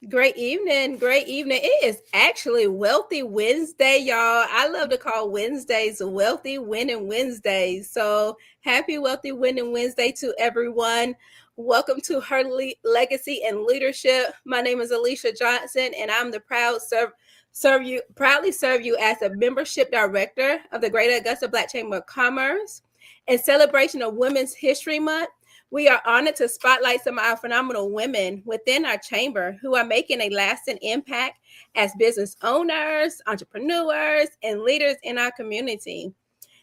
Great evening. Great evening. It is actually Wealthy Wednesday, y'all. I love to call Wednesdays Wealthy Winning Wednesdays. So happy Wealthy Winning Wednesday to everyone. Welcome to Her Legacy and Leadership. My name is Alicia Johnson, and I'm the proudly serve you as a membership director of the Greater Augusta Black Chamber of Commerce. In celebration of Women's History Month, we are honored to spotlight some of our phenomenal women within our chamber who are making a lasting impact as business owners, entrepreneurs, and leaders in our community.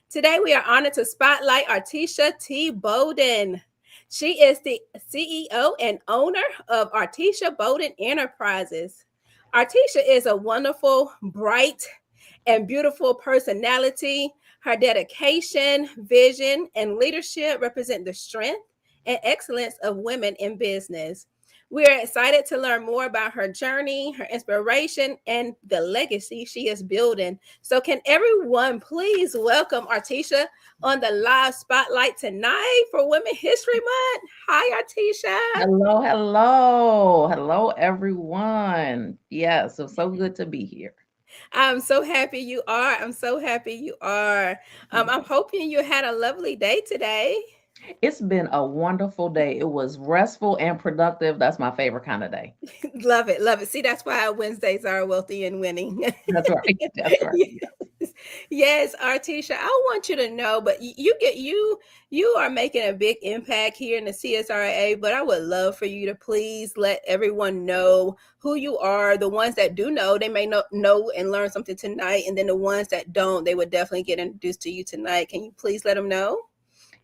Today, we are honored to spotlight ARTISHA T. Bowden. She is the CEO and owner of ARTISHA Bowden Enterprises. ARTISHA is a wonderful, bright, and beautiful personality. Her dedication, vision, and leadership represent the strength and excellence of women in business. We are excited to learn more about her journey, her inspiration, and the legacy she is building. So, can everyone please welcome ARTISHA on the live spotlight tonight for Women History Month? Hi, ARTISHA. Hello, everyone. Yes, it's so good to be here. I'm so happy you are. I'm so happy you are. I'm hoping you had a lovely day today. It's been a wonderful day. It was restful and productive. That's my favorite kind of day. Love it, love it. See, that's why our Wednesdays are wealthy and winning. That's right. That's right. Yes, yes, Artisha. I want you to know, but you are making a big impact here in the CSRA. But I would love for you to please let everyone know who you are. The ones that do know, they may know and learn something tonight, and then the ones that don't, they would definitely get introduced to you tonight. Can you please let them know?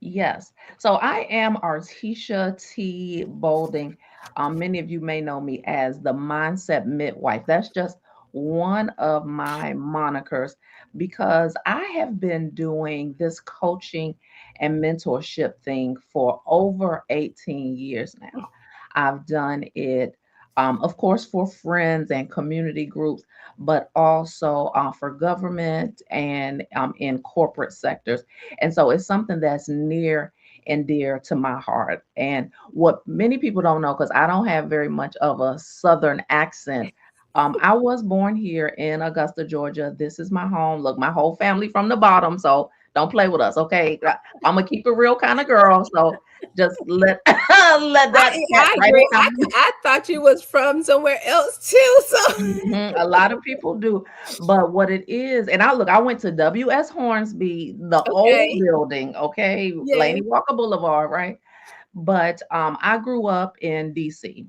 Yes. So I am Artisha T. Bolding. Many of you may know me as the Mindset Midwife. That's just one of my monikers because I have been doing this coaching and mentorship thing for over 18 years now. I've done it, of course, for friends and community groups, but also for government and in corporate sectors. And so it's something that's near and dear to my heart. And what many people don't know, because I don't have very much of a Southern accent, I was born here in Augusta, Georgia. This is my home. Look, my whole family from the bottom. So don't play with us, okay? I'm gonna keep it real kind of girl. So just let let I, that cat I right agree. on. I thought you was from somewhere else too. So A lot of people do, but what it is, and I went to W.S. Hornsby, the old okay, building, okay, yes. Laney Walker Boulevard, right? But I grew up in DC,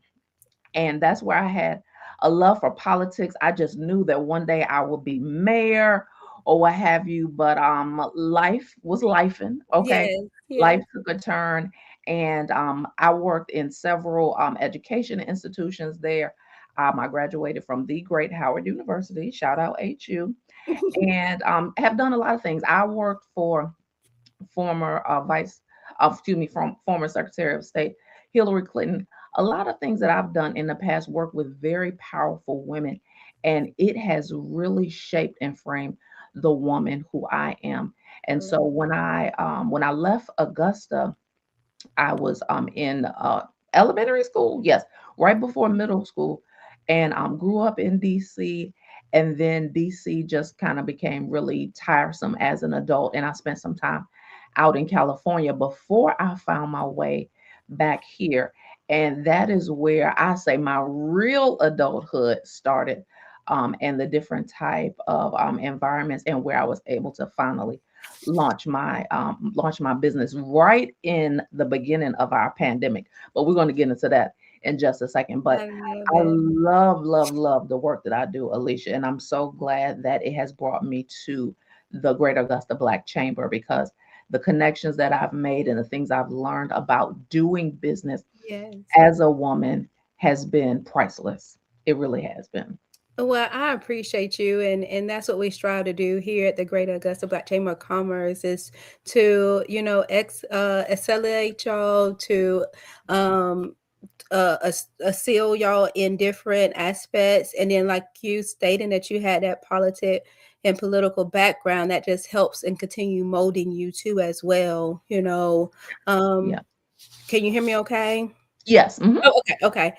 and that's where I had a love for politics. I just knew that one day I would be mayor or what have you. But life was lifing, okay. Yes, yes. Life took a turn, and I worked in several education institutions there. I graduated from the great Howard University. Shout out HU, and have done a lot of things. I worked for former from former Secretary of State Hillary Clinton. A lot of things that I've done in the past work with very powerful women, and it has really shaped and framed the woman who I am. And so when I left Augusta, I was in elementary school, yes, right before middle school, and grew up in DC. And then DC just kind of became really tiresome as an adult, and I spent some time out in California before I found my way back here. And that is where I say my real adulthood started, and the different type of environments, and where I was able to finally launch my business right in the beginning of our pandemic. But we're going to get into that in just a second. But I love I it. love the work that I do, Alicia, and I'm so glad that it has brought me to the Greater Augusta Black Chamber because the connections that I've made and the things I've learned about doing business Yes. as a woman has been priceless. It really has been. Well, I appreciate you, and that's what we strive to do here at the Greater Augusta Black Chamber of Commerce is to accelerate y'all to um seal y'all in different aspects, and then like you stating that you had that politic and political background that just helps and continue molding you too as well. Yeah. Can you hear me? Okay. Yes. Hmm. Oh, okay, okay.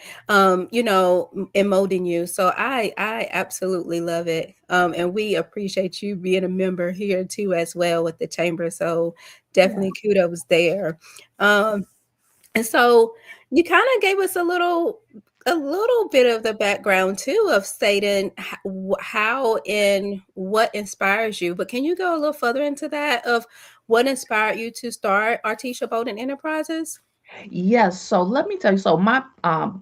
In molding you. So I absolutely love it. And we appreciate you being a member here too as well with the chamber. So Yeah. definitely kudos there. Um, and so you kind of gave us a little bit of the background too of stating how and what inspires you. But can you go a little further into that of what inspired you to start Artisha Bolden Enterprises? Yes, so let me tell you. So my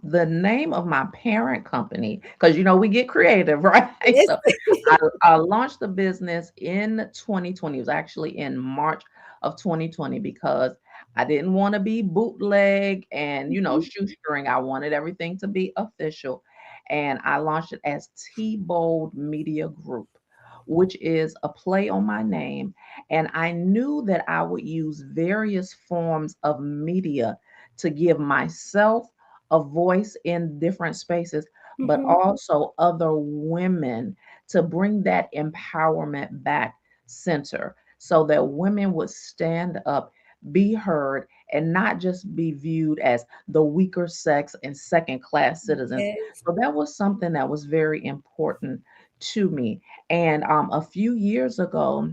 the name of my parent company, because we get creative, right? Yes. So I launched the business in 2020. It was actually in March of 2020 because I didn't want to be bootleg and Mhm. shoestring. I wanted everything to be official. And I launched it as T-Bold Media Group, which is a play on my name. And I knew that I would use various forms of media to give myself a voice in different spaces, but Mhm. also other women to bring that empowerment back center so that women would stand up, be heard, and not just be viewed as the weaker sex and second class citizens. Yes. So that was something that was very important to me. And a few years ago,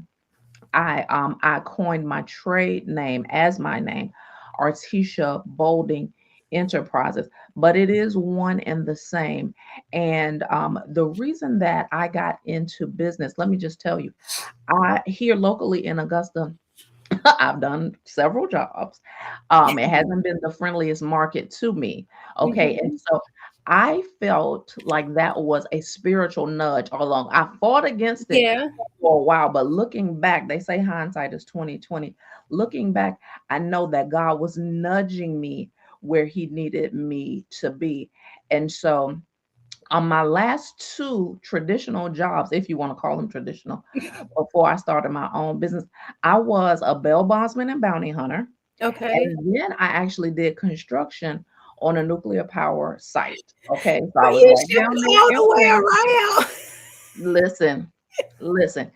I coined my trade name as my name, Artisha Bolding Enterprises, but it is one and the same. And the reason that I got into business, let me just tell you, I here locally in Augusta, I've done several jobs. It hasn't been the friendliest market to me. Okay. And Mhm. so I felt like that was a spiritual nudge all along. I fought against it Yeah. for a while, but looking back, they say hindsight is 2020. Looking back, I know that God was nudging me where he needed me to be. And so on my last two traditional jobs, if you want to call them traditional, before I started my own business, I was a bail bondsman and bounty hunter. Okay. And then I actually did construction on a nuclear power site. Okay. So I But was you right down shipped there all in the way Florida. around. Listen, listen.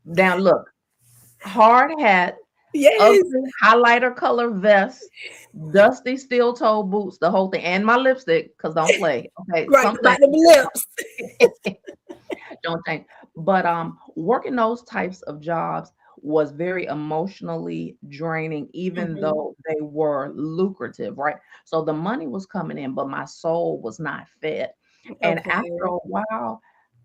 Now look, hard hat, Yes. ugly highlighter color vest, dusty steel toe boots, the whole thing, and my lipstick, because don't play. Okay. Right Some things about the lips. don't change. But working those types of jobs was very emotionally draining, even Mhm. though they were lucrative, right? So the money was coming in, but my soul was not fed. And after Okay. a while,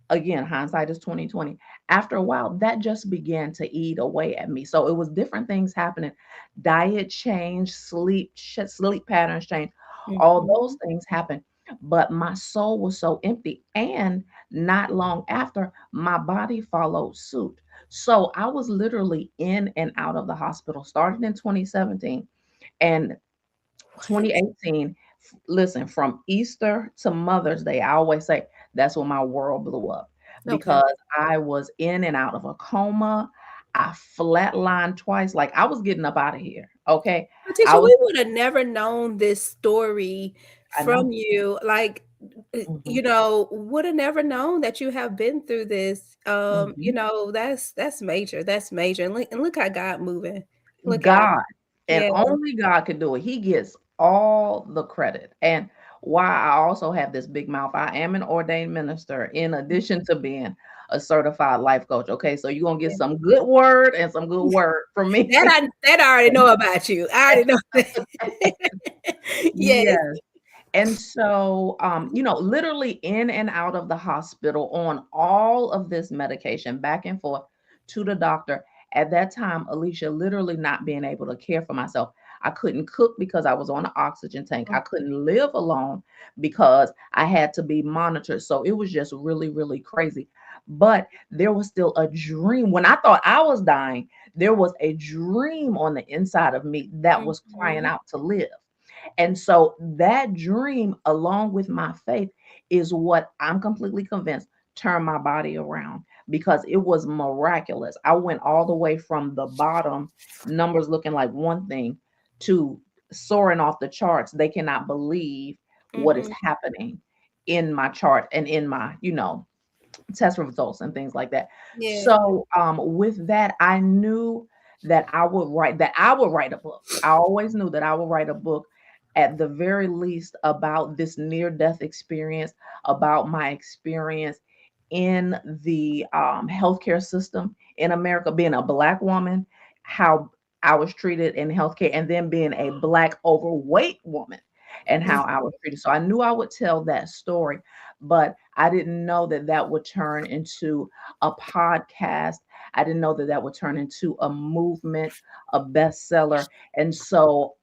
again, hindsight is 2020. After a while, that just began to eat away at me. So it was different things happening. Diet change, sleep patterns change. All those Mhm. things happened. But my soul was so empty. And not long after, my body followed suit. So I was literally in and out of the hospital, started in 2017. And What? 2018, listen, from Easter to Mother's Day, I always say that's when my world blew up Okay. because I was in and out of a coma. I flatlined twice. Like I was getting up out of here. Okay. I Letitia, was, we would have never known this story I know. from you. Like, Hmm. would have never known that you have been through this. Hmm. That's major. That's major. And look how God moving. Look at God and yeah. only God could do it. He gets all the credit. And why I also have this big mouth, I am an ordained minister in addition to being a certified life coach. Okay, so you're gonna get Yeah. some good word and some good word from me. That I already know about you. I already know that. Yes. Yes. And so, literally in and out of the hospital on all of this medication, back and forth to the doctor. At that time, Alicia, literally not being able to care for myself. I couldn't cook because I was on an oxygen tank. I couldn't live alone because I had to be monitored. So it was just really, really crazy. But there was still a dream. When I thought I was dying, there was a dream on the inside of me that was crying Mhm. out to live. And so that dream, along with my faith, is what I'm completely convinced turned my body around because it was miraculous. I went all the way from the bottom, numbers looking like one thing, to soaring off the charts. They cannot believe what is Mhm. happening in my chart and in my, test results and things like that. Yeah. So with that, I knew that I would write a book. I always knew that I would write a book at the very least about this near death experience, about my experience in the healthcare system in America, being a Black woman, how I was treated in healthcare, and then being a Black overweight woman and how I was treated. So I knew I would tell that story, but I didn't know that that would turn into a podcast. I didn't know that that would turn into a movement, a bestseller. And so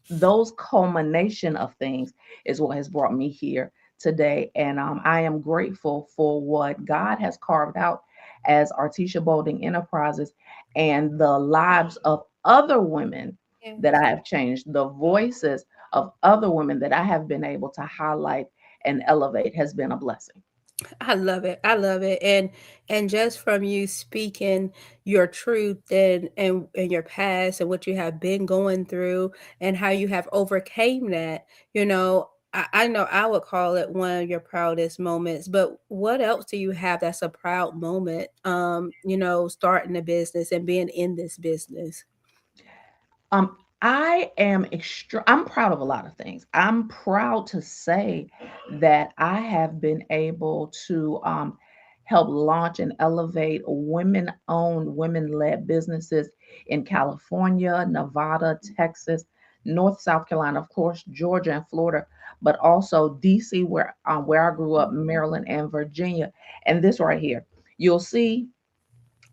those culmination of things is what has brought me here today. And I am grateful for what God has carved out as Artisha Bolding Enterprises and the lives of other women that Yes. I have changed, the voices of other women that I have been able to highlight and elevate has been a blessing. I love it. I love it. And just from you speaking your truth and your past and what you have been going through and how you have overcame that, I know I would call it one of your proudest moments. But what else do you have that's a proud moment? Starting a business and being in this business. Um, I'm proud of a lot of things. I'm proud to say that I have been able to help launch and elevate women-owned, women-led businesses in California, Nevada, Texas, North South Carolina, of course, Georgia and Florida, but also DC, where I grew up, Maryland and Virginia. And this right here, you'll see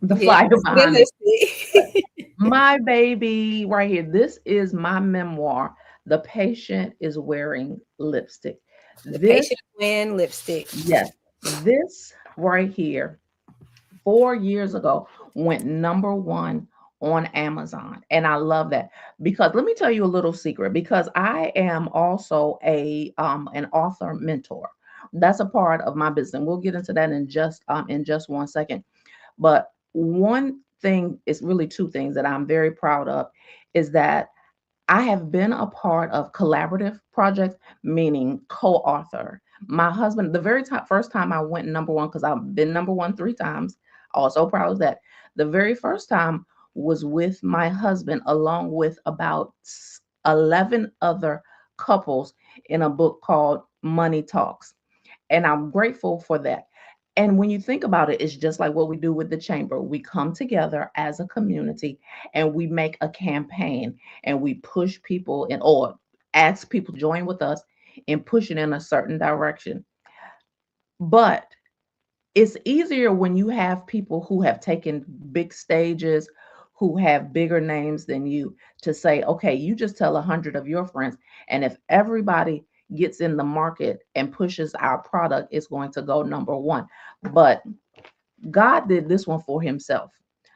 the Yeah, flyer I see behind it. the lipstick. My baby right here. This is my memoir. The patient is wearing lipstick. The This, patient win lipstick. yes, this right here, 4 years ago, went number one on Amazon. And I love that because let me tell you a little secret because I am also an author mentor. That's a part of my business. And we'll get into that in just one second. But one thing is really two things that I'm very proud of is that I have been a part of collaborative projects, meaning co-author. My husband, the very top first time I went number one, because I've been number one 3 times, also proud of that. The very first time was with my husband, along with about 11 other couples in a book called Money Talks. And I'm grateful for that. And when you think about it, it's just like what we do with the chamber. We come together as a community and we make a campaign and we push people in or ask people to join with us in pushing in a certain direction. But it's easier when you have people who have taken big stages, who have bigger names than you to say, okay, you just tell 100 of your friends. And if everybody gets in the market and pushes our product, it's going to go number one. But God did this one for himself.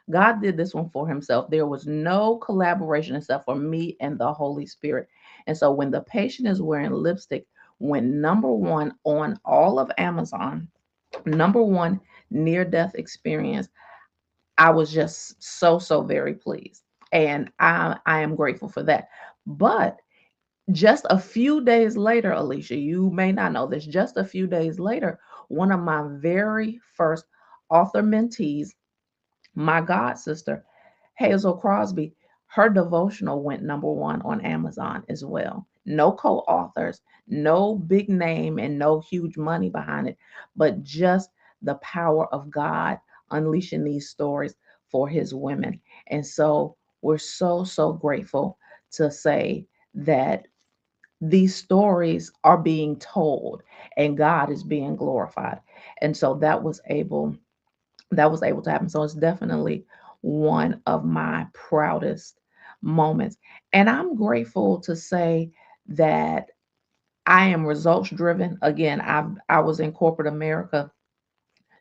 God did this one for himself. There was no collaboration except for me and the Holy Spirit. And so when the patient is wearing lipstick, went number one on all of Amazon, number one near death experience, I was just so very pleased. And I am grateful for that. But just a few days later, Alicia, you may not know this, just a few days later, one of my very first author mentees, my god sister, Hazel Crosby, her devotional went number one on Amazon as well. No co authors, no big name, and no huge money behind it, but just the power of God unleashing these stories for his women. And so we're so grateful to say that these stories are being told and God is being glorified. And so that was able to happen. So it's definitely one of my proudest moments. And I'm grateful to say that I am results driven. Again, I was in corporate America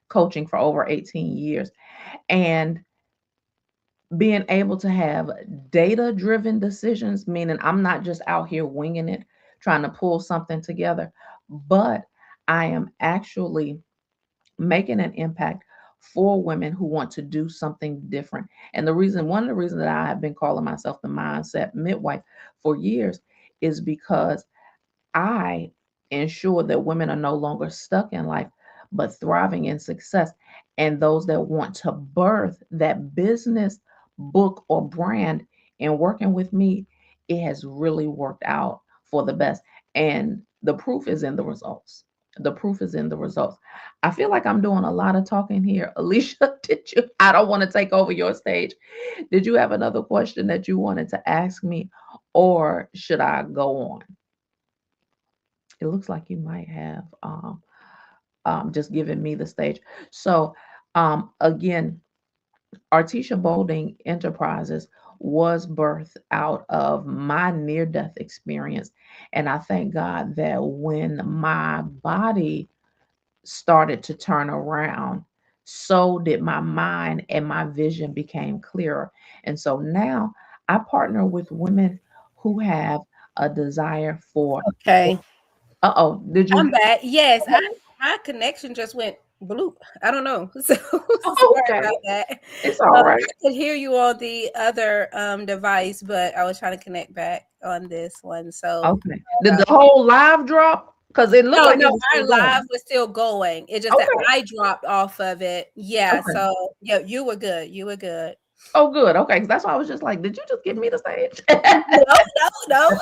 coaching for over 18 years and being able to have data driven decisions, meaning I'm not just out here winging it, trying to pull something together, but I am actually making an impact for women who want to do something different. And one of the reasons that I have been calling myself the mindset midwife for years is because I ensure that women are no longer stuck in life, but thriving in success. And those that want to birth that business, book, or brand in working with me, it has really worked out for the best. And the proof is in the results. The proof is in the results. I feel like I'm doing a lot of talking here. Alicia, did you? I don't want to take over your stage. Did you have another question that you wanted to ask me, or should I go on? It looks like you might have just given me the stage. So, again, Artisha Bolding Enterprises was birthed out of my near death experience. And I thank God that when my body started to turn around, so did my mind, and my vision became clearer. And so now I partner with women who have a desire for. Okay. Uh oh, did you? I'm back. Yes, Okay. my connection just went bloop. I don't know. So Oh, sorry okay. about that. It's all right. I could hear you on the other device, but I was trying to connect back on this one. So Okay. Did the whole live drop? Because it looked no, like no, it was our still live going. was still going. It's just that Okay. I dropped off of it. Yeah. Okay. So yeah, you were good. You were good. Oh, good. Okay. 'Cause that's why I was just like, did you just give me the stage? No, no, no.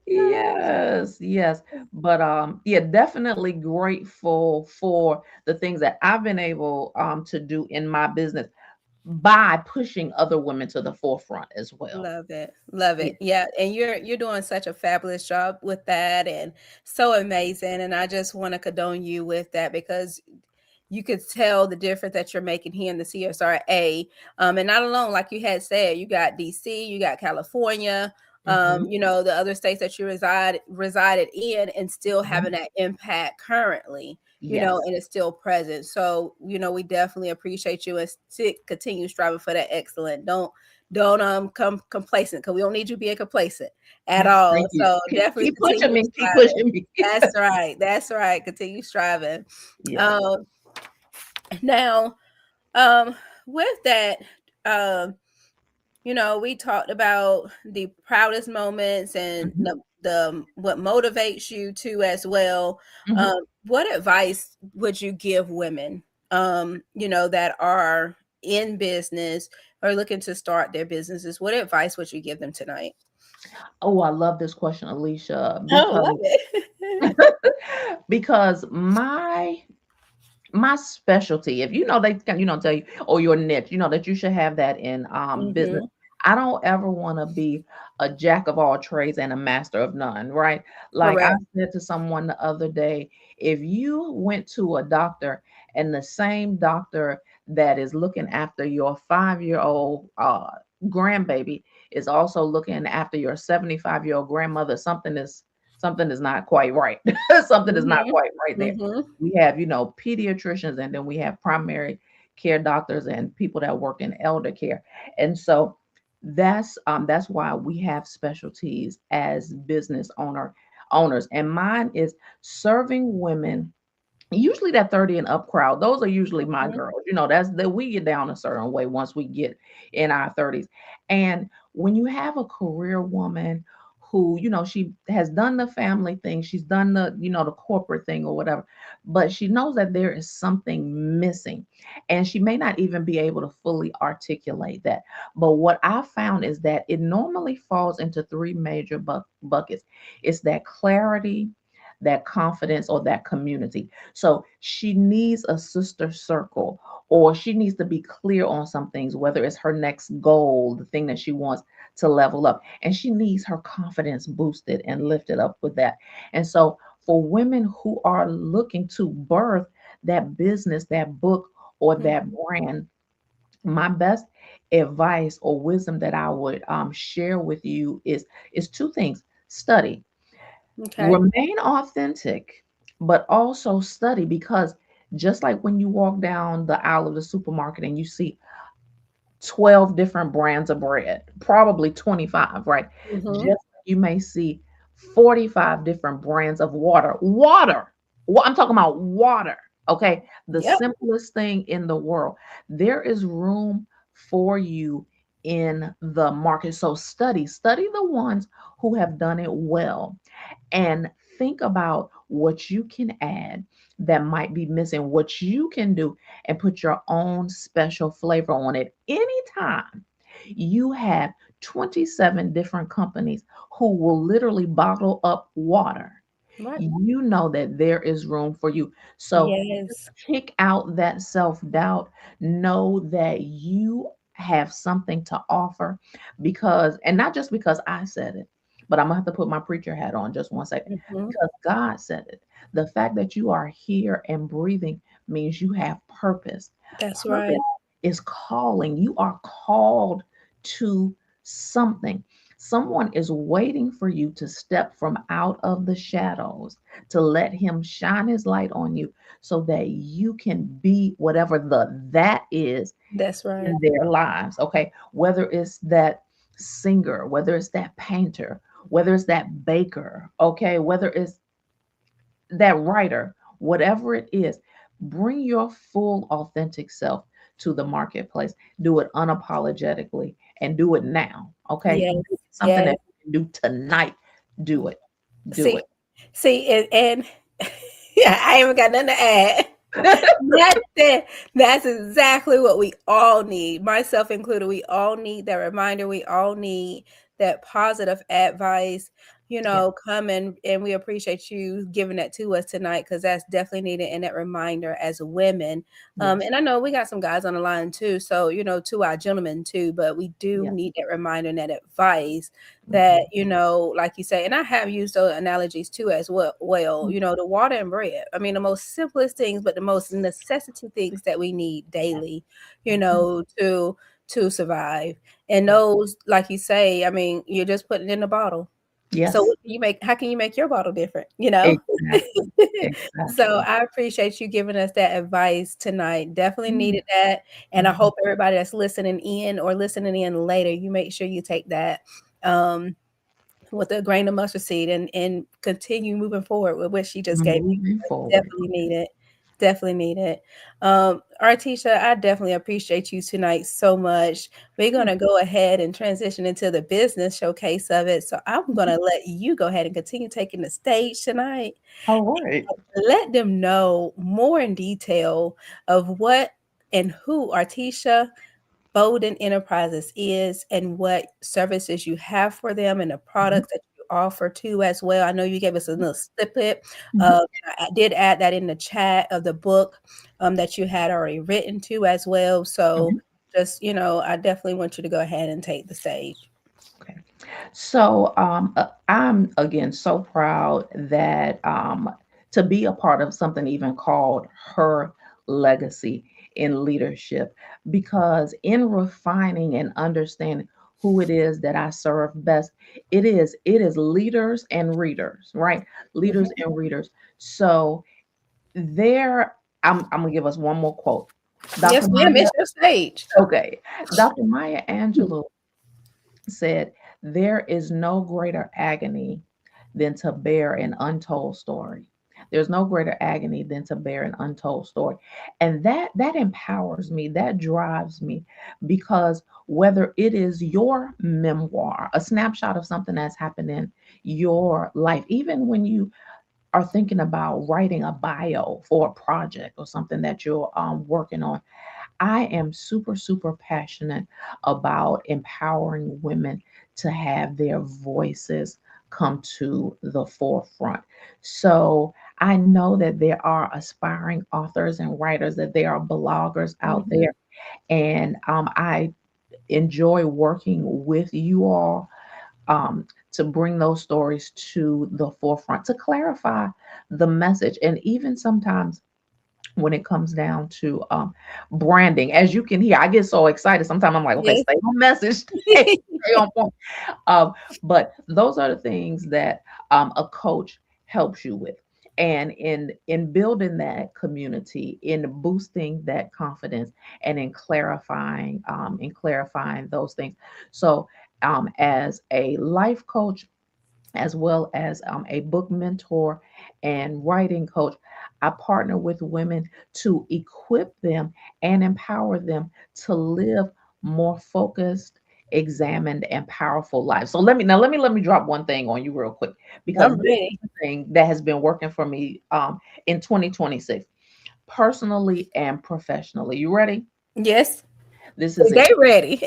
Yes, yes. But yeah, definitely grateful for the things that I've been able to do in my business by pushing other women to the forefront as well. Love it. Love Yeah. it. Yeah, and you're doing such a fabulous job with that and so amazing, and I just want to condone you with that because you could tell the difference that you're making here in the CSRA. And not alone, like you had said, you got DC, you got California, Hmm. the other states that you resided in and still Hmm. having that impact currently, Yes. and it's still present. So, we definitely appreciate you and continue striving for that excellent. Don't come complacent because we don't need you being complacent at Yes. all. Thank you. So definitely Keep pushing continue me. Keep striving. pushing me. That's right. That's right. Continue striving. Yes. Um, now, um, with that, um, we talked about the proudest moments and Hmm. the what motivates you to as well. Hmm. What advice would you give women, that are in business or looking to start their businesses? What advice would you give them tonight? Oh, I love this question, Alicia, Oh, love because it. because my specialty, if you know they can, tell you, or your niche, that you should have that in business. Hmm. I don't ever want to be a jack of all trades and a master of none, right? Like I Correct. said to someone the other day, if you went to a doctor and the same doctor that is looking after your 5-year old grandbaby is also looking after your 75-year-old grandmother, something is not quite right. Something is not Hmm. quite right there. Hmm. We have, pediatricians, and then we have primary care doctors and people that work in elder care. And so that's why we have specialties as business owners. And mine is serving women, usually that 30 and up crowd. Those are usually my Hmm. girls. That's that we get down a certain way once we get in our 30s. And when you have a career woman who, she has done the family thing, she's done the corporate thing or whatever, but she knows that there is something missing, and she may not even be able to fully articulate that. But what I found is that it normally falls into three major buckets. It's that clarity, that confidence, or that community. So she needs a sister circle, or she needs to be clear on some things, whether it's her next goal, the thing that she wants to level up. And she needs her confidence boosted and lifted up with that. And so for women who are looking to birth that business, that book, or that brand, my best advice or wisdom that I would share with you is two things. Study. Okay. Remain authentic, but also study, because just like when you walk down the aisle of the supermarket and you see 12 different brands of bread, probably 25, right? Just Hmm. like you may see 45 different brands of water. Water. I'm talking about water. Okay. The Yep. simplest thing in the world. There is room for you in the market. So study the ones who have done it well, and think about what you can add that might be missing, what you can do, and put your own special flavor on it. Anytime you have 27 different companies who will literally bottle up water, Right. you know that there is room for you. So Yes. kick out that self doubt. Know that you have something to offer because, and not just because I said it, but I'm gonna have to put my preacher hat on just one second Mhm. because God said it. The fact that you are here and breathing means you have purpose. That's Purpose right. is calling. You are called to something. Someone is waiting for you to step from out of the shadows to let him shine his light on you so that you can be whatever the that is That's right. in their lives. Okay. Whether it's that singer, whether it's that painter, whether it's that baker, okay, whether it's that writer, whatever it is, bring your full authentic self to the marketplace. Do it unapologetically and do it now. Okay. Yes. Something Yes. that you can do tonight. Do it. Do See, see, and yeah, I ain't even got nothing to add. it. That's That's exactly what we all need, myself included. We all need that reminder. We all need that positive advice, Yeah. coming. And we appreciate you giving that to us tonight because that's definitely needed and that reminder as women. Yes. And I know we got some guys on the line too. So, to our gentlemen too, but we do Yes. need that reminder and that advice that, Mhm. like you say, and I have used those analogies too as well, the water and bread. I mean, the most simplest things, but the most necessity things that we need daily, Mhm. to survive. And those, like you say, I mean, you're just putting it in a bottle. So Yes. what can you make? How can you make your bottle different? Exactly. So Exactly. I appreciate you giving us that advice tonight. Definitely Mm. needed that. And I Mhm. hope everybody that's listening in or listening in later, you make sure you take that um with a grain of mustard seed and continue moving forward with what she just gave you. Moving forward. Definitely need it. Definitely need it. Artisha, I definitely appreciate you tonight so much. We're Yeah. gonna go ahead and transition into the business showcase of it. So I'm gonna let you go ahead and continue taking the stage tonight. All right. Let them know more in detail of what and who Artisha Bolden Enterprises is and what services you have for them and the Mhm. products that you offer too as well. I know you gave us a little snippet. Mhm. I did add that in the chat of the book that you had already written too as well. So Mhm. just, I definitely want you to go ahead and take the stage. Okay. So I'm again so proud that to be a part of something even called Her Legacy in Leadership, because in refining and understanding who it is that I serve best, it is leaders and readers, right? Leaders Mhm. and readers. So there, I'm gonna give us one more quote. Dr. Yes, ma'am, Maya, it's your stage. okay. Dr. Maya Angelou said, there is no greater agony than to bear an untold story. There's no greater agony than to bear an untold story. And that empowers me, that drives me, because whether it is your memoir, a snapshot of something that's happened in your life, even when you are thinking about writing a bio for a project or something that you're working on, I am super, super passionate about empowering women to have their voices come to the forefront. So I know that there are aspiring authors and writers, that there are bloggers out Mhm. there, and I enjoy working with you all to bring those stories to the forefront, to clarify the message, and even sometimes when it comes down to branding. As you can hear, I get so excited. Sometimes I'm like, okay, Yes. stay on message, stay on point. Um, but those are the things that a coach helps you with. And in building that community, in boosting that confidence, and in clarifying those things. So as a life coach, as well as a book mentor and writing coach, I partner with women to equip them and empower them to live more focused, examined, and powerful lives. So let me drop one thing on you real quick, because I'm this ready. is the thing that has been working for me in 2026, personally and professionally. You ready? Yes. This is it. They ready.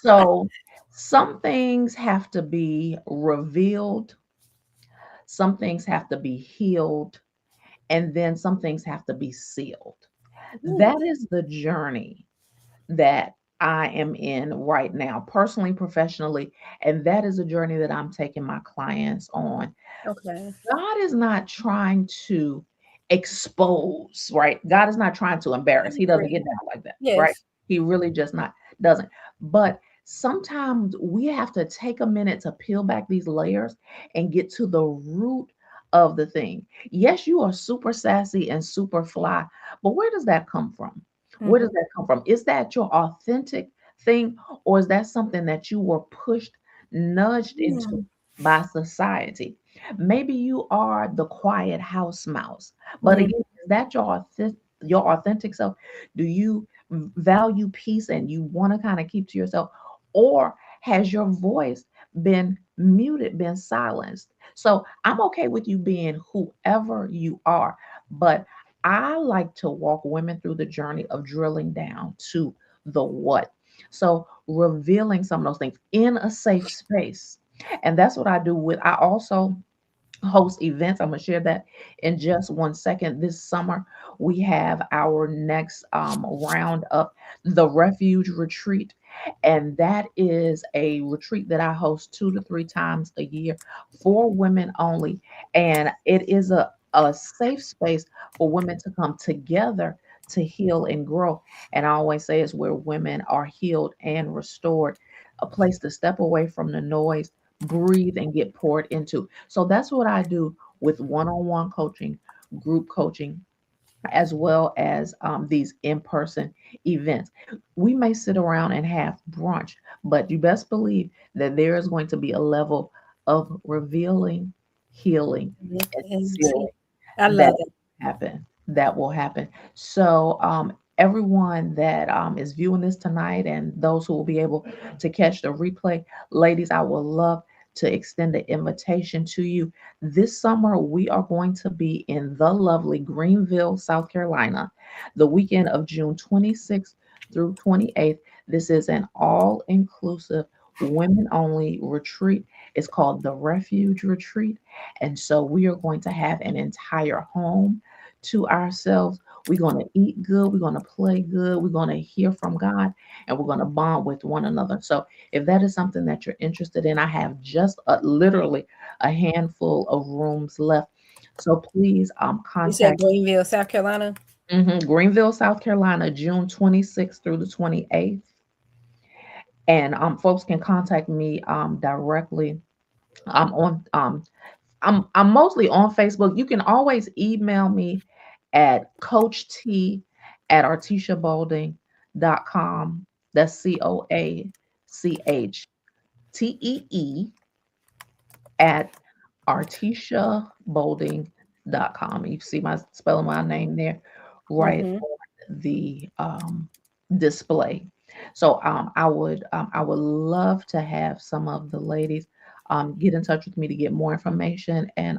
So some things have to be revealed, some things have to be healed, and then some things have to be sealed. That Ooh, is the journey that I am in right now, personally, professionally, and that is a journey that I'm taking my clients on. okay. God is not trying to expose, right? God is not trying to I embarrass. He doesn't get agree. down like that, right? Yes. He really just not doesn't. But sometimes we have to take a minute to peel back these layers and get to the root of the thing. Yes, you are super sassy and super fly, but where does that come from? Where does Mm-hmm. that come from? Is that your authentic thing, or is that something that you were pushed, nudged into Mm-hmm. by society? Maybe you are the quiet house mouse, but again, is that your authentic self? Do you value peace and you want to kind of keep to yourself, or has your voice been muted, been silenced? So I'm okay with you being whoever you are, but I like to walk women through the journey of drilling down to the what. So revealing some of those things in a safe space. And that's what I do with, I also host events. I'm going to share that in just 1 second. This summer, we have our next round up, the Refuge Retreat. And that is a retreat that I host 2 to 3 times a year for women only. And it is a safe space for women to come together to heal and grow. And I always say it's where women are healed and restored, a place to step away from the noise, breathe, and get poured into. So that's what I do with one on one coaching, group coaching, as well as these in person events. We may sit around and have brunch, but you best believe that there is going to be a level of revealing, healing, and And see, sealing I that love it. that will happen. So everyone that is viewing this tonight and those who will be able to catch the replay, ladies, I would love to extend the invitation to you. This summer we are going to be in the lovely Greenville, South Carolina, the weekend of June 26th through 28th. This is an all inclusive, women only retreat. It's called the Refuge Retreat, and so we are going to have an entire home to ourselves. We're going to eat good. We're going to play good. We're going to hear from God, and we're going to bond with one another. So, if that is something that you're interested in, I have just literally a handful of rooms left. So, please You said contact Greenville, South Carolina? Greenville, South Carolina, June 26th through the 28th. And folks can contact me directly. I'm on I'm mostly on Facebook. You can always email me at coach t at artishaboulding.com. That's COACHTEE at artishaboulding.com. You see my spelling my name there right Mm-hmm. on the display. So I would love to have some of the ladies get in touch with me to get more information and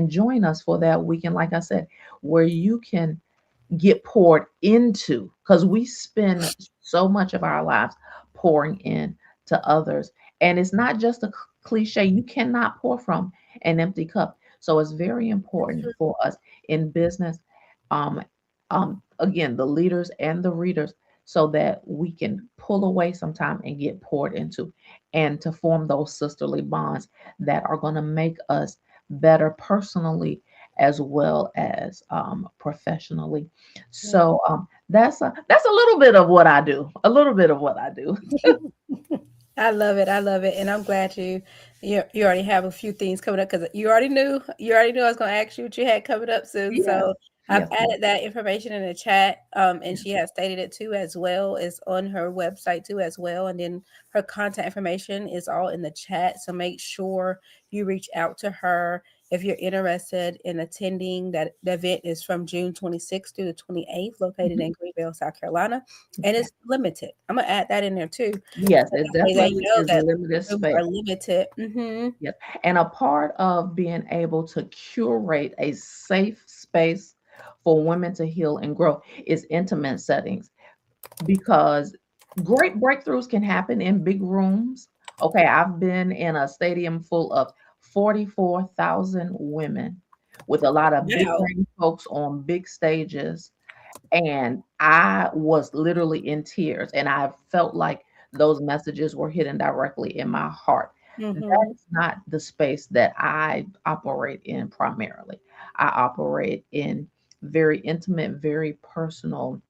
join us for that weekend. Like I said, where you can get poured into, because we spend so much of our lives pouring in to others, and it's not just a cliche. You cannot pour from an empty cup. So it's very important for us in business, um again, the leaders and the readers, so that we can pull away sometime and get poured into, and to form those sisterly bonds that are going to make us better personally as well as professionally. So that's a little bit of what I do. A little bit of what I do. I love it. I love it, and I'm glad you already have a few things coming up because you already knew I was going to ask you what you had coming up soon. Yes, So I've yes, ma'am. added that information in the chat, and Yes, she has stated it too as well. It's on her website too as well, and then her contact information is all in the chat. So make sure you reach out to her if you're interested in attending. That the event is from June 26th through the 28th, located mhm, in Greenville, South Carolina, and okay. it's limited. I'm gonna add that in there too. Yes, So it that way they definitely know is that limited rooms space. are limited. Mhm. Yes. And a part of being able to curate a safe space for women to heal and grow is intimate settings, because Great breakthroughs can happen in big rooms. Okay, I've been in a stadium full of 44,000 women with a lot of big Wow. name folks on big stages. And I was literally in tears, and I felt like those messages were hitting directly in my heart. That Mm-hmm. is not the space that I operate in primarily. I operate in very intimate, very personal,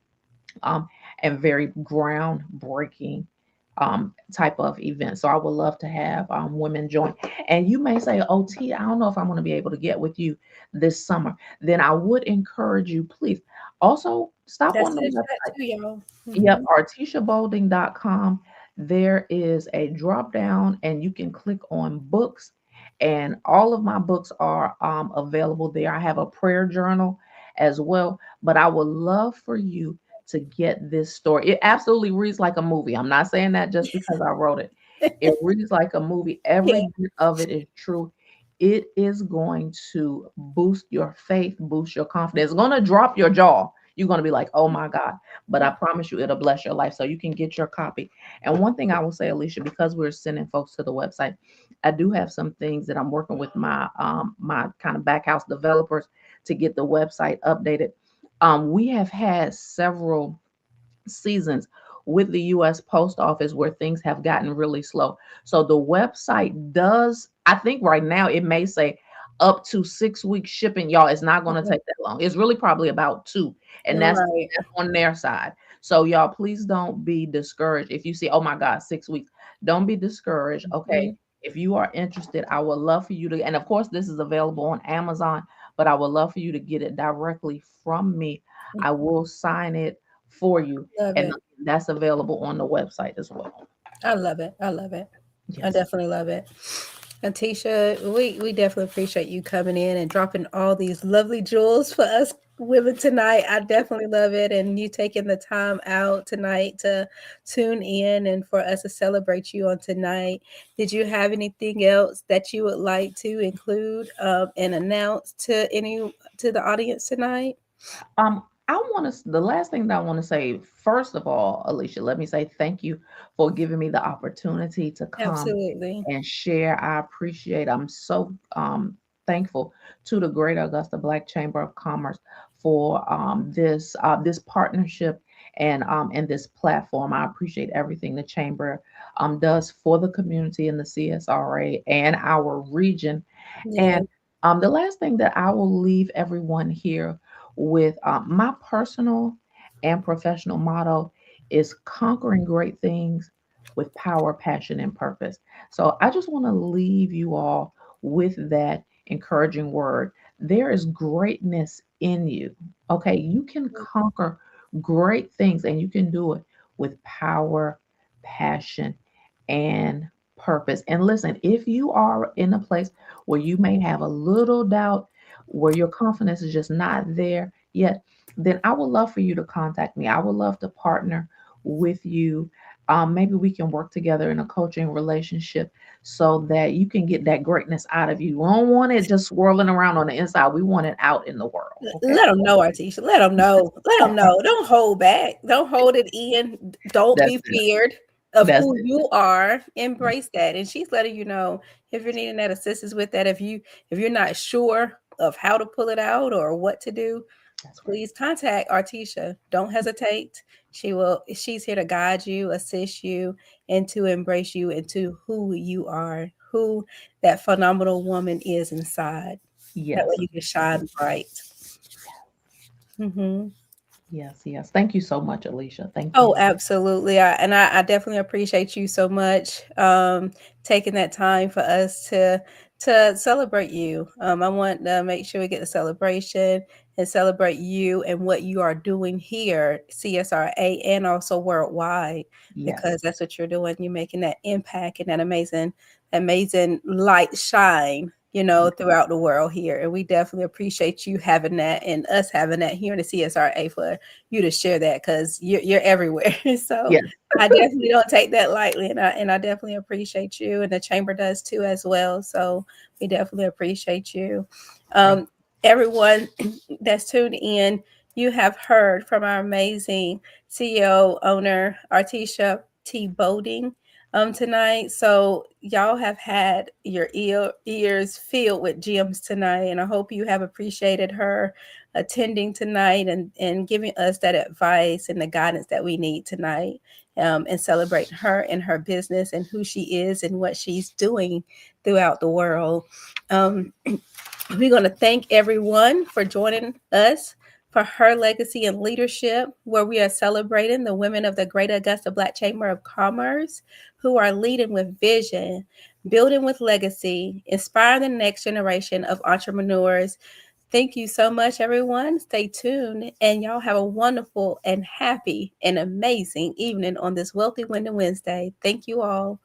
um, and very groundbreaking type of event. So I would love to have women join. And you may say, "Oh, T, I don't know if I'm going to be able to get with you this summer." Then I would encourage you, please, also stop That's on the in the chat website. too, y'all. Yep, Mm-hmm. artishabolding.com. There is a drop down, and you can click on books, and all of my books are available there. I have a prayer journal as well, but I would love for you to get this story. It absolutely reads like a movie. I'm not saying that just because I wrote it. It reads like a movie. Yeah. Every bit of it is true. It is going to boost your faith, boost your confidence. It's going to drop your jaw. You're going to be like, "Oh my God." But I promise you, it'll bless your life. So you can get your copy. And one thing I will say, Alicia, because we're sending folks to the website, I do have some things that I'm working with my kind of back house developers to get the website updated. We have had several seasons with the US Post Office where things have gotten really slow. So the website does, I think right now it may say up to 6 weeks shipping. Y'all, it's not going to take that long. It's really probably about two. And Right. that's on their side. So y'all, please don't be discouraged. If you see, "Oh my God, 6 weeks," don't be discouraged. Okay. Mhm. If you are interested, I would love for you to, and of course, this is available on Amazon, but I would love for you to get it directly from me. I will sign it for you, Love and it. that's available on the website as well. I love it. I love it. I Yes. definitely love it. And Tisha, we definitely appreciate you coming in and dropping all these lovely jewels for us women tonight. I definitely love it. And you taking the time out tonight to tune in and for us to celebrate you on tonight. Did you have anything else that you would like to include and announce to the audience tonight? I want to, the last thing that I want to say, first of all, Alicia, let me say thank you for giving me the opportunity to come Absolutely. and share. I appreciate, I'm so thankful to the Greater Augusta Black Chamber of Commerce for this partnership and this platform. I appreciate everything the chamber does for the community in the CSRA and our region. Yeah. And the last thing that I will leave everyone here with, my personal and professional motto is conquering great things with power, passion, and purpose. So I just want to leave you all with that encouraging word. There is greatness in you. Okay. You can conquer great things, and you can do it with power, passion, and purpose. And listen, if you are in a place where you may have a little doubt, where your confidence is just not there yet, then I would love for you to contact me. I would love to partner with you. Maybe we can work together in a coaching relationship so that you can get that greatness out of you. We don't want it just swirling around on the inside. We want it out in the world. Okay. Let them know, Artisha. Let them know. Let them know. Don't hold back. Don't hold it in. Don't That's be it. feared of That's who it. you are. Embrace that. And she's letting you know if you're needing that assistance with that. If you're not sure of how to pull it out or what to do, That's right. please contact Artisha. Don't hesitate. She's here to guide you, assist you, and to embrace you into who you are, who that phenomenal woman is inside. That way Yes. you can shine bright. Hmm. Yes. Yes. Thank you so much, Alicia. Thank Oh, you. absolutely. I definitely appreciate you so much taking that time for us to celebrate you. I want to make sure we get the celebration and celebrate you and what you are doing here, CSRA, and also worldwide, Yes. because that's what you're doing. You're making that impact and that amazing light shine, Yes. throughout the world here. And we definitely appreciate you having that and us having that here in the CSRA for you to share that because you're everywhere. So Yes. I definitely don't take that lightly, and I definitely appreciate you, and the chamber does too as well. So we definitely appreciate you. Thank Um, Everyone that's tuned in, You have heard from our amazing CEO owner, Artisha T. Bolding, tonight. So y'all have had your ears filled with gems tonight, and I hope you have appreciated her attending tonight and giving us that advice and the guidance that we need tonight, and celebrating her and her business and who she is and what she's doing throughout the world. Um, we're going to thank everyone for joining us for Her Legacy and Leadership, where we are celebrating the women of the Greater Augusta Black Chamber of Commerce who are leading with vision, building with legacy, inspiring the next generation of entrepreneurs. Thank you so much, everyone. Stay tuned, and y'all have a wonderful and happy and amazing evening on this Wealthy Winning Wednesday. Thank you all.